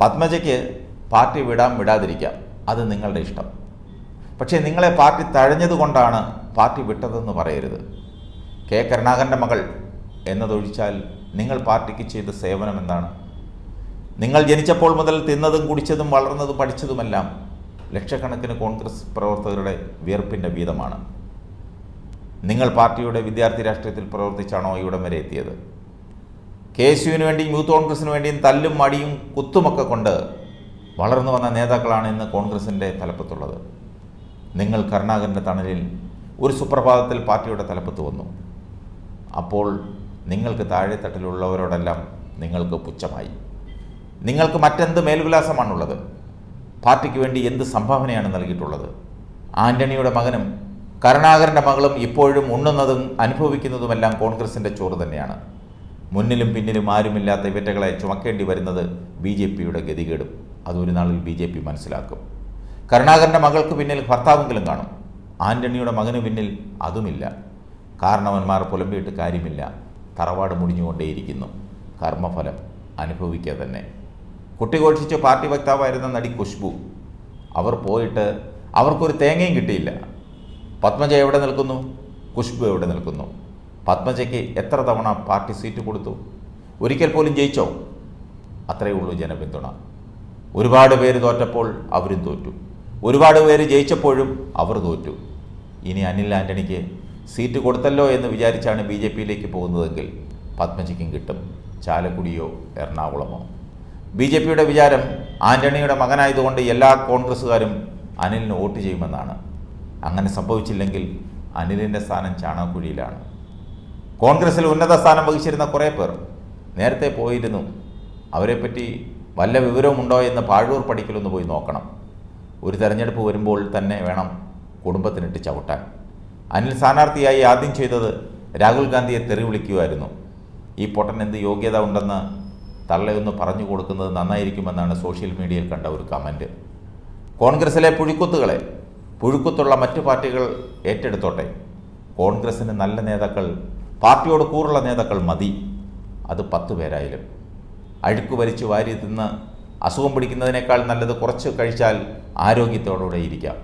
പത്മജയ്ക്ക് party വിടാം വിടാതിരിക്കാം, അത് നിങ്ങളുടെ ഇഷ്ടം. പക്ഷേ നിങ്ങളെ പാർട്ടി തഴഞ്ഞതുകൊണ്ടാണ് പാർട്ടി വിട്ടതെന്ന് പറയരുത്. കെ കരുണാകരൻ്റെ മകൾ എന്നതൊഴിച്ചാൽ നിങ്ങൾ പാർട്ടിക്ക് ചെയ്ത സേവനം എന്താണ്? നിങ്ങൾ ജനിച്ചപ്പോൾ മുതൽ തിന്നതും കുടിച്ചതും വളർന്നതും പഠിച്ചതുമെല്ലാം ലക്ഷക്കണക്കിന് കോൺഗ്രസ് പ്രവർത്തകരുടെ വിയർപ്പിൻ്റെ വീതമാണ്. നിങ്ങൾ പാർട്ടിയുടെ വിദ്യാർത്ഥി രാഷ്ട്രീയത്തിൽ പ്രവർത്തിച്ചാണോ ഇവിടം വരെ എത്തിയത്? KSUവിന് വേണ്ടിയും യൂത്ത് കോൺഗ്രസിന് വേണ്ടിയും തല്ലും മടിയും കുത്തുമൊക്കെ കൊണ്ട് വളർന്നു വന്ന നേതാക്കളാണ് ഇന്ന് കോൺഗ്രസിൻ്റെ തലപ്പത്തുള്ളത്. നിങ്ങൾ കരുണാകരൻ്റെ തണലിൽ ഒരു സുപ്രഭാതത്തിൽ പാർട്ടിയുടെ തലപ്പത്ത് വന്നു. അപ്പോൾ നിങ്ങൾക്ക് താഴെത്തട്ടിലുള്ളവരോടെല്ലാം നിങ്ങൾക്ക് പുച്ഛമായി. നിങ്ങൾക്ക് മറ്റെന്ത് മേൽവിലാസമാണുള്ളത്? പാർട്ടിക്ക് വേണ്ടി എന്ത് സംഭാവനയാണ് നൽകിയിട്ടുള്ളത്? ആൻ്റണിയുടെ മകനും കരുണാകരൻ്റെ മകളും ഇപ്പോഴും ഉണ്ണുന്നതും അനുഭവിക്കുന്നതുമെല്ലാം കോൺഗ്രസിൻ്റെ ചോറ് തന്നെയാണ്. മുന്നിലും പിന്നിലും ആരുമില്ലാത്ത ഇവറ്റകളെ ചുമക്കേണ്ടി വരുന്നത് BJPയുടെ ഗതികേടും അതൊരു നാളിൽ BJP മനസ്സിലാക്കും. കരുണാകരൻ്റെ മകൾക്ക് പിന്നിൽ ഭർത്താവെങ്കിലും കാണും. ആൻ്റണിയുടെ മകന് പിന്നിൽ അതുമില്ല. കാരണവന്മാർ പുലമ്പിയിട്ട് കാര്യമില്ല. തറവാട് മുടിഞ്ഞുകൊണ്ടേയിരിക്കുന്നു. കർമ്മഫലം അനുഭവിക്കുക തന്നെ. കുട്ടിഘോഷിച്ച് പാർട്ടി വക്താവായിരുന്ന നടി ഖുശ്ബു, അവർ പോയിട്ട് അവർക്കൊരു തേങ്ങയും കിട്ടിയില്ല. പത്മജ എവിടെ നിൽക്കുന്നു? ഖുശ്ബു എവിടെ നിൽക്കുന്നു? പത്മജയ്ക്ക് എത്ര തവണ പാർട്ടി സീറ്റ് കൊടുത്തു? ഒരിക്കൽ പോലും ജയിച്ചോ? അത്രയേ ഉള്ളൂ ജനപിന്തുണ. ഒരുപാട് പേര് തോറ്റപ്പോൾ അവരും തോറ്റു. ഒരുപാട് പേര് ജയിച്ചപ്പോഴും അവർ തോറ്റു. ഇനി അനിൽ ആൻ്റണിക്ക് സീറ്റ് കൊടുത്തല്ലോ എന്ന് വിചാരിച്ചാണ് BJPയിലേക്ക് പോകുന്നതെങ്കിൽ പത്മജയ്ക്കും കിട്ടും, ചാലക്കുടിയോ എറണാകുളമോ. BJPയുടെ വിചാരം ആൻ്റണിയുടെ മകനായതുകൊണ്ട് എല്ലാ കോൺഗ്രസ്സുകാരും അനിലിന് വോട്ട് ചെയ്യുമെന്നാണ്. അങ്ങനെ സംഭവിച്ചില്ലെങ്കിൽ അനിലിൻ്റെ സ്ഥാനം ചാണകക്കുഴിയിലാണ്. കോൺഗ്രസിൽ ഉന്നത സ്ഥാനം വഹിച്ചിരുന്ന കുറേ പേർ നേരത്തെ പോയിരുന്നു. അവരെപ്പറ്റി വല്ല വിവരവുമുണ്ടോ എന്ന് പാഴൂർ പടിക്കലൊന്ന് പോയി നോക്കണം. ഒരു തെരഞ്ഞെടുപ്പ് വരുമ്പോൾ തന്നെ വേണം കുടുംബത്തിനിട്ട് ചവിട്ടാൻ. അനിൽ സ്ഥാനാർത്ഥിയായി ആദ്യം ചെയ്തത് രാഹുൽ ഗാന്ധിയെ തെറി വിളിക്കുമായിരുന്നു. ഈ പൊട്ടൻ എന്ത് യോഗ്യത ഉണ്ടെന്ന് തള്ളയൊന്ന് പറഞ്ഞു കൊടുക്കുന്നത് നന്നായിരിക്കുമെന്നാണ് സോഷ്യൽ മീഡിയയിൽ കണ്ട ഒരു കമൻറ്റ്. കോൺഗ്രസിലെ പുഴുക്കുത്തുകളെ പുഴുക്കുത്തുള്ള മറ്റു പാർട്ടികൾ ഏറ്റെടുത്തോട്ടെ. കോൺഗ്രസ്സിന് നല്ല നേതാക്കൾ, പാർട്ടിയോട് കൂറുള്ള നേതാക്കൾ മതി. അത് 10 പേരായാലും. അഴുക്ക് വലിച്ചു വാരി തിന്ന് അസുഖം പിടിക്കുന്നതിനേക്കാൾ നല്ലത് കുറച്ച് കഴിച്ചാൽ ആരോഗ്യത്തോടുകൂടെ ഇരിക്കാം.